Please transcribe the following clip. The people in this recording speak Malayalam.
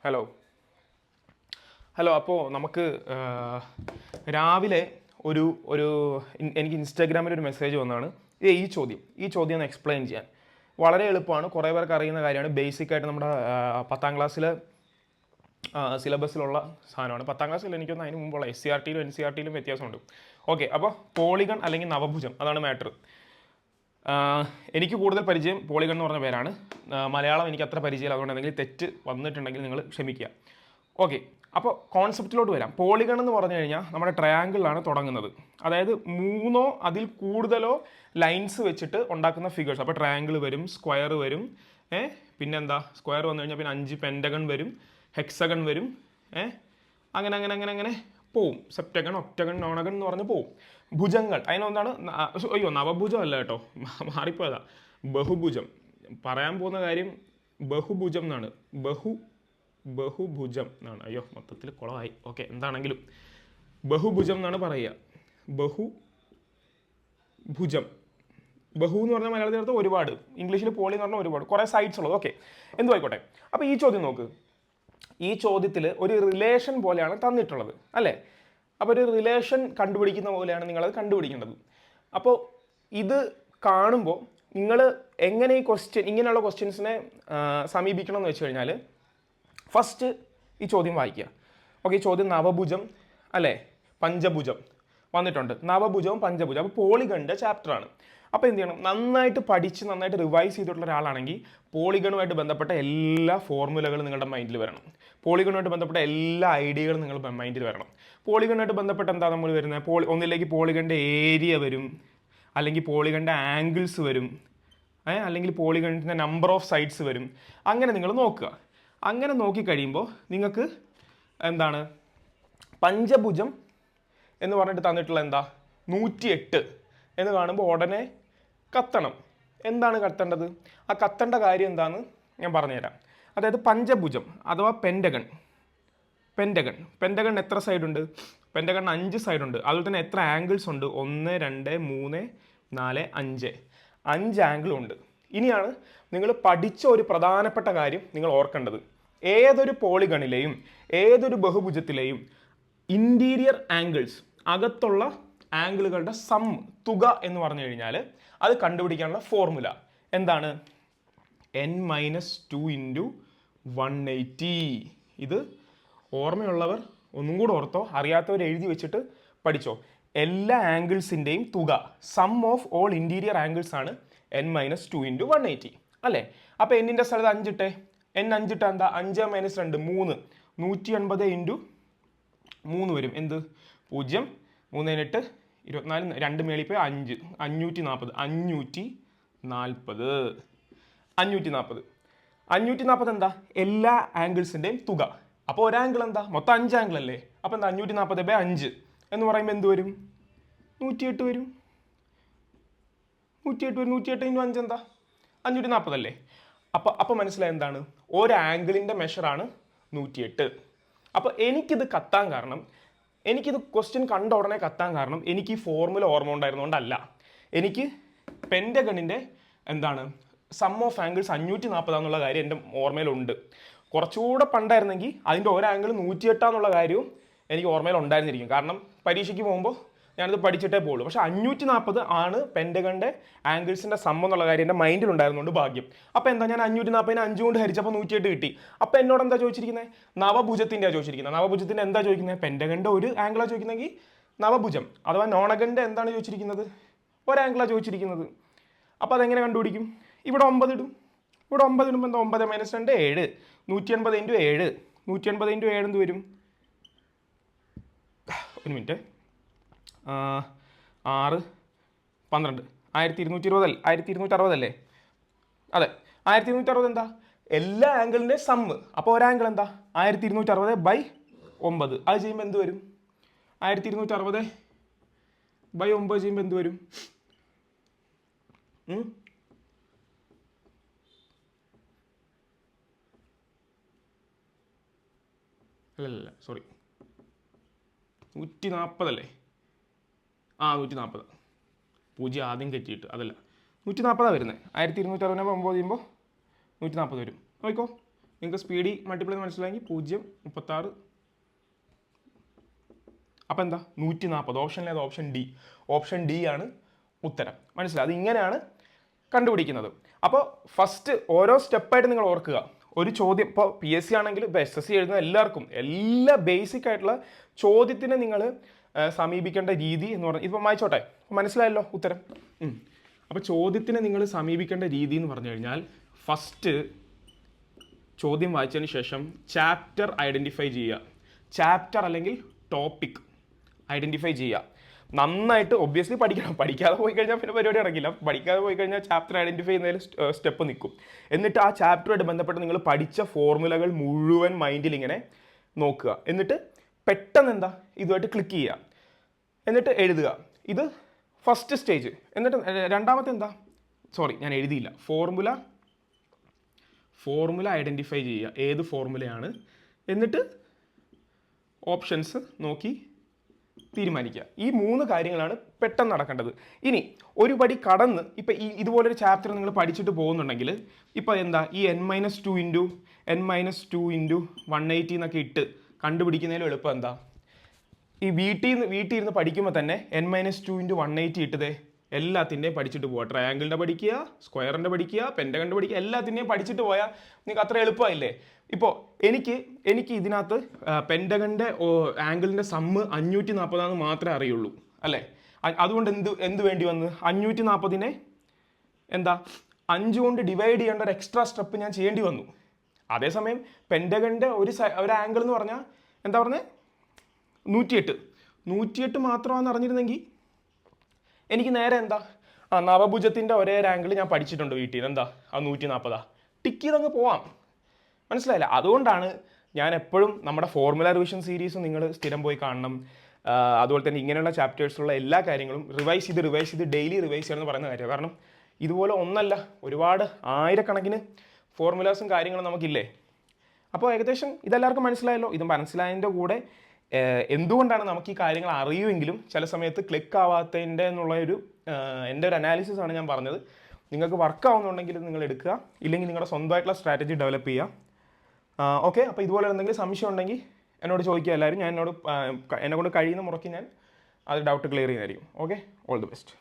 ഹലോ ഹലോ അപ്പോൾ നമുക്ക് രാവിലെ ഒരു ഒരു എനിക്ക് ഇൻസ്റ്റാഗ്രാമിൽ ഒരു മെസ്സേജ് വന്നതാണ്. ഈ ചോദ്യം ഒന്ന് എക്സ്പ്ലെയിൻ ചെയ്യാൻ വളരെ എളുപ്പമാണ്. കുറേ പേർക്ക് അറിയുന്ന കാര്യമാണ്. ബേസിക്കായിട്ട് നമ്മുടെ 10ാം ക്ലാസ്സിലെ സിലബസിലുള്ള സാധനമാണ്. 10ാം ക്ലാസ്സിൽ എനിക്കൊന്ന് അതിന് മുമ്പുള്ള SCRT-യിലും NCRT-യിലും വ്യത്യാസമുണ്ട്. ഓക്കെ, അപ്പോൾ പോളിഗൺ അല്ലെങ്കിൽ നവഭുജം അതാണ് മാറ്റർ. എനിക്ക് കൂടുതൽ പരിചയം പോളിഗൺ എന്ന് പറഞ്ഞ പേരാണ്. മലയാളം എനിക്ക് അത്ര പരിചയമില്ല, അതുകൊണ്ട് എന്തെങ്കിലും തെറ്റ് വന്നിട്ടുണ്ടെങ്കിൽ നിങ്ങൾ ക്ഷമിക്കുക. ഓക്കെ, അപ്പോൾ കോൺസെപ്റ്റിലോട്ട് വരാം. പോളിഗൺ എന്ന് പറഞ്ഞു കഴിഞ്ഞാൽ നമ്മുടെ ട്രയാങ്കിളിലാണ് തുടങ്ങുന്നത്. അതായത് 3 അതിൽ കൂടുതലോ ലൈൻസ് വെച്ചിട്ട് ഉണ്ടാക്കുന്ന ഫിഗേഴ്സ്. അപ്പോൾ ട്രയാങ്കിൾ വരും, സ്ക്വയർ വരും, പിന്നെന്താ സ്ക്വയർ വന്നു കഴിഞ്ഞാൽ പിന്നെ 5 പെൻറ്റഗൺ വരും, ഹെക്സഗൺ വരും, അങ്ങനെ അങ്ങനെ അങ്ങനെ അങ്ങനെ പോവും. സെപ്റ്റഗൺ, ഒക്ടഗൺ, നോണഗൺ എന്ന് പറഞ്ഞ് പോവും. ഭുജങ്ങൾ അതിനൊന്നാണ്. അയ്യോ, നവഭുജം അല്ല കേട്ടോ, മാറിപ്പോയതാ. ബഹുഭുജം പറയാൻ പോകുന്ന കാര്യം ബഹുഭുജം എന്നാണ്. ബഹുഭുജം എന്നാണ്. അയ്യോ, മൊത്തത്തിൽ കുളമായി. ഓക്കെ, എന്താണെങ്കിലും ബഹുഭുജം എന്നാണ് പറയുക. ബഹുഭുജം. ബഹു എന്ന് പറഞ്ഞാൽ മലയാളത്തിൽ അർത്ഥം ഒരുപാട്, ഇംഗ്ലീഷിൽ പോളി എന്ന് പറഞ്ഞാൽ ഒരുപാട്, കുറേ സൈഡ്സ് ഉള്ളത്. ഓക്കെ, എന്തു ആയിക്കോട്ടെ. അപ്പോൾ ഈ ചോദ്യം നോക്ക്. ഈ ചോദ്യത്തിൽ ഒരു റിലേഷൻ പോലെയാണ് തന്നിട്ടുള്ളത് അല്ലേ? അപ്പോൾ ഒരു റിലേഷൻ കണ്ടുപിടിക്കുന്ന പോലെയാണ് നിങ്ങളത് കണ്ടുപിടിക്കേണ്ടത്. അപ്പോൾ ഇത് കാണുമ്പോൾ നിങ്ങൾ എങ്ങനെ ഈ ഇങ്ങനെയുള്ള ക്വസ്റ്റ്യൻസിനെ സമീപിക്കണം എന്ന് വെച്ച് കഴിഞ്ഞാൽ, ഫസ്റ്റ് ഈ ചോദ്യം വായിക്കുക. ഓക്കെ, ഈ ചോദ്യം നവഭുജം അല്ലേ, പഞ്ചഭുജം വന്നിട്ടുണ്ട്. നവഭുജവും പഞ്ചഭുജം. അപ്പോൾ പോളിഗണിൻ്റെ ചാപ്റ്ററാണ്. അപ്പോൾ എന്ത് ചെയ്യണം? നന്നായിട്ട് പഠിച്ച് നന്നായിട്ട് റിവൈസ് ചെയ്തിട്ടുള്ള ഒരാളാണെങ്കിൽ പോളിഗണുമായിട്ട് ബന്ധപ്പെട്ട എല്ലാ ഫോർമുലകളും നിങ്ങളുടെ മൈൻഡിൽ വരണം. പോളിഗണുമായിട്ട് ബന്ധപ്പെട്ട എല്ലാ ഐഡിയകളും നിങ്ങളുടെ മൈൻഡിൽ വരണം. പോളിഗണുമായിട്ട് ബന്ധപ്പെട്ട് എന്താ നമ്മൾ വരുന്നത്? ഒന്നിലേക്ക് പോളിഗണിൻ്റെ ഏരിയ വരും, അല്ലെങ്കിൽ പോളിഗണിൻ്റെ ആംഗിൾസ് വരും, അല്ലെങ്കിൽ പോളിഗണിൻ്റെ നമ്പർ ഓഫ് സൈഡ്സ് വരും. അങ്ങനെ നിങ്ങൾ നോക്കുക. അങ്ങനെ നോക്കിക്കഴിയുമ്പോൾ നിങ്ങൾക്ക് എന്താണ് പഞ്ചഭുജം എന്ന് പറഞ്ഞിട്ട് തന്നിട്ടുള്ള എന്താ 108 എന്ന് കാണുമ്പോൾ ഉടനെ കത്തണം. എന്താണ് കത്തേണ്ടത്? ആ കത്തേണ്ട കാര്യം എന്താണെന്ന് ഞാൻ പറഞ്ഞുതരാം. അതായത് പഞ്ചഭുജം അഥവാ പെൻറ്റഗൺ എത്ര സൈഡുണ്ട്? പെൻറ്റഗൺ 5 സൈഡുണ്ട്. അതുപോലെ തന്നെ എത്ര ആംഗിൾസ് ഉണ്ട്? 1, 2, 3, 4, 5 ആംഗിളും ഉണ്ട്. ഇനിയാണ് നിങ്ങൾ പഠിച്ച ഒരു പ്രധാനപ്പെട്ട കാര്യം നിങ്ങൾ ഓർക്കേണ്ടത്. ഏതൊരു പോളിഗണിലെയും ഏതൊരു ബഹുഭുജത്തിലെയും ഇൻറ്റീരിയർ ആംഗിൾസ്, അകത്തുള്ള ആംഗിളുകളുടെ തുക എന്ന് പറഞ്ഞു കഴിഞ്ഞാൽ അത് കണ്ടുപിടിക്കാനുള്ള ഫോർമുല എന്താണ്? n-2 × 180. ഇത് ഓർമ്മയുള്ളവർ ഒന്നും കൂടെ ഓർത്തോ, അറിയാത്തവർ എഴുതി വെച്ചിട്ട് പഠിച്ചോ. എല്ലാ ആംഗിൾസിൻ്റെയും തുക, sum of all interior angles ആണ് n-2 × 180 അല്ലേ? അപ്പോൾ എന്നിൻ്റെ സ്ഥലത്ത് 5 ഇട്ടേ. n 5 ഇട്ടാൽ എന്താ? 5 - 2 3. 180 × 3 വരും. എന്ത്? 0. 3 8 24, 2 മേളിൽ പോയി 5, 540. 540 എന്താ? എല്ലാ ആംഗിൾസിൻ്റെയും തുക. അപ്പോൾ ഒരു ആംഗിൾ എന്താ? മൊത്തം 5 ആംഗിൾ അല്ലേ? അപ്പോൾ എന്താ? 540/5 എന്ന് പറയുമ്പോൾ എന്ത് വരും? 108 വരും. 108 × 5 എന്താ? 540 അല്ലേ? അപ്പോൾ മനസ്സിലായി എന്താണ്? ഒരു ആംഗിളിൻ്റെ മെഷറാണ് 108. അപ്പോൾ എനിക്കിത് കത്താൻ കാരണം, എനിക്കിത് ക്വസ്റ്റ്യൻ കണ്ട ഉടനെ കത്താൻ കാരണം എനിക്ക് ഈ ഫോർമുല ഓർമ്മ ഉണ്ടായിരുന്നുകൊണ്ടല്ല. എനിക്ക് പെൻറ്റഗണിൻ്റെ എന്താണ് സം ഓഫ് ആംഗിൾസ് 540 എന്നുള്ള കാര്യം എൻ്റെ ഓർമ്മയിലുണ്ട്. കുറച്ചുകൂടെ പണ്ടായിരുന്നെങ്കിൽ അതിൻ്റെ ഒരു ആംഗിൾ 108 എന്നുള്ള കാര്യവും എനിക്ക് ഓർമ്മയിൽ ഉണ്ടായിരുന്നിരിക്കും. കാരണം പരീക്ഷയ്ക്ക് പോകുമ്പോൾ ഞാനത് പഠിച്ചിട്ടേ പോകുള്ളൂ. പക്ഷേ 540 ആണ് പെൻറ്റഗണിൻ്റെ ആംഗിൾസിൻ്റെ സം എന്നുള്ള കാര്യം എൻ്റെ മൈൻഡിൽ ഉണ്ടായിരുന്നുകൊണ്ട് ഭാഗ്യം. അപ്പോൾ എന്താ, ഞാൻ 540നെ 5 കൊണ്ട് ഹരിച്ചപ്പോൾ 108 കിട്ടി. അപ്പോൾ എന്നോട് എന്താ ചോദിച്ചിരിക്കുന്നത്? നവഭുജത്തിൻ്റെയാണ് ചോദിച്ചിരിക്കുന്നത്. നവഭുജത്തിൻ്റെ എന്താ ചോദിക്കുന്നത്? പെൻറ്റഗണിൻ്റെ ഒരു ആംഗിളാണ് ചോദിക്കുന്നതെങ്കിൽ നവഭുജം അഥവാ നോണഗണിൻ്റെ എന്താണ് ചോദിച്ചിരിക്കുന്നത്? ഒരു ആംഗിളാണ് ചോദിച്ചിരിക്കുന്നത്. അപ്പോൾ അതെങ്ങനെ കണ്ടുപിടിക്കും? ഇവിടെ 9 ഇടും. ഇവിടെ 9 ഇടുമ്പോൾ എന്താ? 9 - 2 7. 180 × 7. 180 × 7 എന്ത് വരും? ഒരു മിനിറ്റ്. 6 12 1220 1260 അല്ലേ? അതെ, 1260 എന്താ? എല്ലാ ആംഗിളിൻ്റെ സമ്മ്. അപ്പോൾ ഒരു ആംഗിൾ എന്താ? 1260/9. അത് ചെയ്യുമ്പോൾ എന്ത് വരും? 1260/9 ചെയ്യുമ്പോൾ എന്ത് വരും? അല്ലല്ല, സോറി, 140 അല്ലേ? 140. 0 ആദ്യം കെറ്റിയിട്ട് അതല്ല, 140 വരുന്നത്. 1260/9 ചെയ്യുമ്പോൾ 140 വരും. നോക്കിക്കോ, നിങ്ങൾക്ക് സ്പീഡി മൾട്ടിപ്ലൈ മനസ്സിലായെങ്കിൽ 0, 36. അപ്പോൾ എന്താ 140. ഓപ്ഷനിലേത് ഓപ്ഷൻ ഡി ആണ് ഉത്തരം. മനസ്സിലായി? അത് ഇങ്ങനെയാണ് കണ്ടുപിടിക്കുന്നത്. അപ്പോൾ ഫസ്റ്റ് ഓരോ സ്റ്റെപ്പായിട്ട് നിങ്ങൾ ഓർക്കുക. ഒരു ചോദ്യം ഇപ്പോൾ PSC ആണെങ്കിലും ഇപ്പോൾ SSC എഴുതുന്ന എല്ലാവർക്കും എല്ലാ ബേസിക് ആയിട്ടുള്ള ചോദ്യത്തിനെ നിങ്ങൾ സമീപിക്കേണ്ട രീതി എന്ന് പറഞ്ഞാൽ ഇപ്പം വായിച്ചോട്ടെ, മനസ്സിലായല്ലോ ഉത്തരം. അപ്പോൾ ചോദ്യത്തിനെ നിങ്ങൾ സമീപിക്കേണ്ട രീതി എന്ന് പറഞ്ഞു കഴിഞ്ഞാൽ ഫസ്റ്റ് ചോദ്യം വായിച്ചതിന് ശേഷം ചാപ്റ്റർ ഐഡൻറ്റിഫൈ ചെയ്യുക. ചാപ്റ്റർ അല്ലെങ്കിൽ ടോപ്പിക് ഐഡൻറ്റിഫൈ ചെയ്യുക. നന്നായിട്ട് ഒബ്വിയസ്ലി പഠിക്കണം. പഠിക്കാതെ പോയി കഴിഞ്ഞാൽ പിന്നെ പരിപാടി ഇറങ്ങില്ല. പഠിക്കാതെ പോയി കഴിഞ്ഞാൽ ചാപ്റ്റർ ഐഡൻറ്റിഫൈ ചെയ്യുന്നതിൽ സ്റ്റെപ്പ് നിൽക്കും. എന്നിട്ട് ആ ചാപ്റ്ററുമായിട്ട് ബന്ധപ്പെട്ട് നിങ്ങൾ പഠിച്ച ഫോർമുലകൾ മുഴുവൻ മൈൻഡിൽ ഇങ്ങനെ നോക്കുക. എന്നിട്ട് പെട്ടെന്ന് എന്താ ഇതുമായിട്ട് ക്ലിക്ക് ചെയ്യുക. എന്നിട്ട് എഴുതുക. ഇത് ഫസ്റ്റ് സ്റ്റേജ്. എന്നിട്ട് രണ്ടാമത്തെ എന്താ, സോറി ഞാൻ എഴുതിയില്ല, ഫോർമുല ഐഡൻറ്റിഫൈ ചെയ്യുക. ഏത് ഫോർമുലയാണ്, എന്നിട്ട് ഓപ്ഷൻസ് നോക്കി തീരുമാനിക്കുക. ഈ 3 കാര്യങ്ങളാണ് പെട്ടെന്ന് നടക്കേണ്ടത്. ഇനി ഒരു പടി കടന്ന് ഇപ്പം ഇതുപോലൊരു ചാപ്റ്റർ നിങ്ങൾ പഠിച്ചിട്ട് പോകുന്നുണ്ടെങ്കിൽ ഇപ്പോൾ എന്താ ഈ n-2 ഇൻറ്റു 180 എന്നൊക്കെ ഇട്ട് കണ്ടുപിടിക്കുന്നതിലും എളുപ്പം എന്താ, ഈ വീട്ടിൽ ഇരുന്ന് പഠിക്കുമ്പോൾ തന്നെ n-2 ഇൻറ്റു 180 ഇട്ടതേ എല്ലാത്തിൻ്റെയും പഠിച്ചിട്ട് പോവുക. ട്രയാങ്കിളിൻ്റെ പഠിക്കുക, സ്ക്വയറിൻ്റെ പഠിക്കുക, പെൻറ്റഗണിൻ്റെ പഠിക്കുക, എല്ലാത്തിൻ്റെയും പഠിച്ചിട്ട് പോയാൽ നിങ്ങൾക്ക് അത്ര എളുപ്പമായില്ലേ. ഇപ്പോൾ എനിക്ക് ഇതിനകത്ത് പെൻറ്റഗണിൻ്റെ ആംഗിളിൻ്റെ സമ്മ് 540 മാത്രമേ അറിയുള്ളൂ അല്ലേ. അതുകൊണ്ട് എന്ത് വേണ്ടി വന്ന് 540 എന്താ 5 കൊണ്ട് ഡിവൈഡ് ചെയ്യേണ്ട ഒരു എക്സ്ട്രാ സ്റ്റെപ്പ് ഞാൻ ചെയ്യേണ്ടി വന്നു. അതേസമയം പെൻറ്റഗണിൻ്റെ ഒരു ആംഗിൾ എന്ന് പറഞ്ഞാൽ എന്താ പറഞ്ഞത് 108 മാത്രമാണെന്ന് അറിഞ്ഞിരുന്നെങ്കിൽ എനിക്ക് നേരെ എന്താ നവഭുജത്തിൻ്റെ ഒരേ ആംഗിൾ ഞാൻ പഠിച്ചിട്ടുണ്ട് വീട്ടിൽ, എന്താ 140 ടിക്ക് ചെയ്തങ്ങ് പോവാം. മനസ്സിലായില്ല? അതുകൊണ്ടാണ് ഞാൻ എപ്പോഴും നമ്മുടെ ഫോർമുല റിവിഷൻ സീരീസ് നിങ്ങൾ സ്ഥിരം പോയി കാണണം. അതുപോലെ തന്നെ ഇങ്ങനെയുള്ള ചാപ്റ്റേഴ്സുള്ള എല്ലാ കാര്യങ്ങളും റിവൈസ് ചെയ്ത് ഡെയിലി റിവൈസ് ചെയ്യണമെന്ന് പറയുന്ന കാര്യം. കാരണം ഇതുപോലെ ഒന്നല്ല, ഒരുപാട് ആയിരക്കണക്കിന് ഫോർമുലാസും കാര്യങ്ങളും നമുക്കില്ലേ. അപ്പോൾ ഏകദേശം ഇതെല്ലാവർക്കും മനസ്സിലായല്ലോ. ഇത് മനസ്സിലായതിൻ്റെ കൂടെ എന്തുകൊണ്ടാണ് നമുക്ക് ഈ കാര്യങ്ങൾ അറിയുമെങ്കിലും ചില സമയത്ത് ക്ലിക്ക് ആവാത്തതിൻ്റെ എന്നുള്ള എൻ്റെ ഒരു അനാലിസിസ് ആണ് ഞാൻ പറഞ്ഞത്. നിങ്ങൾക്ക് വർക്ക് ആവുന്നുണ്ടെങ്കിൽ നിങ്ങൾ എടുക്കുക, ഇല്ലെങ്കിൽ നിങ്ങളുടെ സ്വന്തമായിട്ടുള്ള സ്ട്രാറ്റജി ഡെവലപ്പ് ചെയ്യുക. ഓക്കെ. അപ്പോൾ ഇതുപോലെ എന്തെങ്കിലും സംശയം ഉണ്ടെങ്കിൽ എന്നോട് ചോദിക്കുക എല്ലാവരും. എന്നെ കൊണ്ട് കഴിയുന്ന മുറയ്ക്ക് ഞാൻ അത് ഡൗട്ട് ക്ലിയർ ചെയ്യുന്നതായിരിക്കും. Okay, all the best.